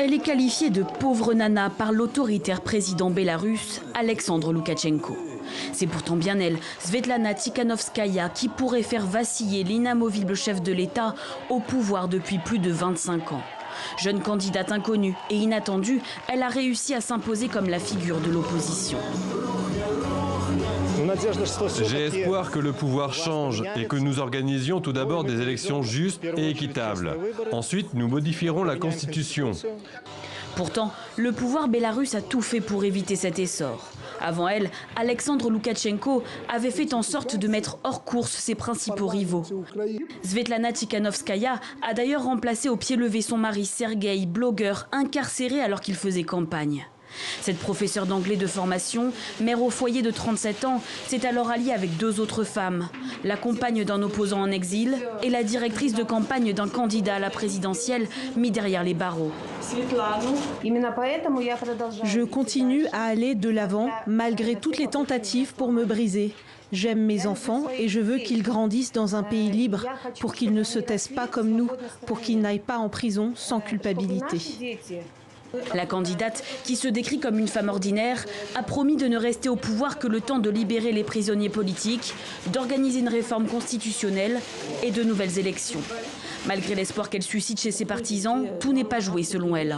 Elle est qualifiée de pauvre nana par l'autoritaire président bélarusse Alexandre Loukachenko. C'est pourtant bien elle, Svetlana Tikhanovskaya, qui pourrait faire vaciller l'inamovible chef de l'État au pouvoir depuis plus de 25 ans. Jeune candidate inconnue et inattendue, elle a réussi à s'imposer comme la figure de l'opposition. J'ai espoir que le pouvoir change et que nous organisions tout d'abord des élections justes et équitables. Ensuite, nous modifierons la Constitution. Pourtant, le pouvoir bélarusse a tout fait pour éviter cet essor. Avant elle, Alexandre Loukachenko avait fait en sorte de mettre hors course ses principaux rivaux. Svetlana Tikhanovskaya a d'ailleurs remplacé au pied levé son mari Sergueï, blogueur incarcéré alors qu'il faisait campagne. Cette professeure d'anglais de formation, mère au foyer de 37 ans, s'est alors alliée avec deux autres femmes, la compagne d'un opposant en exil et la directrice de campagne d'un candidat à la présidentielle mis derrière les barreaux. Je continue à aller de l'avant malgré toutes les tentatives pour me briser. J'aime mes enfants et je veux qu'ils grandissent dans un pays libre pour qu'ils ne se taisent pas comme nous, pour qu'ils n'aillent pas en prison sans culpabilité. La candidate, qui se décrit comme une femme ordinaire, a promis de ne rester au pouvoir que le temps de libérer les prisonniers politiques, d'organiser une réforme constitutionnelle et de nouvelles élections. Malgré l'espoir qu'elle suscite chez ses partisans, tout n'est pas joué selon elle.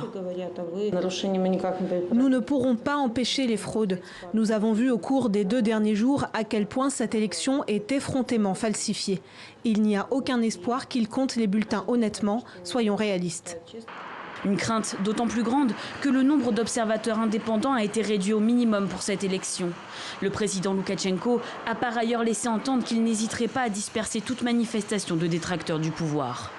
Nous ne pourrons pas empêcher les fraudes. Nous avons vu au cours des 2 derniers jours à quel point cette élection est effrontément falsifiée. Il n'y a aucun espoir qu'ils comptent les bulletins honnêtement, soyons réalistes. Une crainte d'autant plus grande que le nombre d'observateurs indépendants a été réduit au minimum pour cette élection. Le président Loukachenko a par ailleurs laissé entendre qu'il n'hésiterait pas à disperser toute manifestation de détracteurs du pouvoir.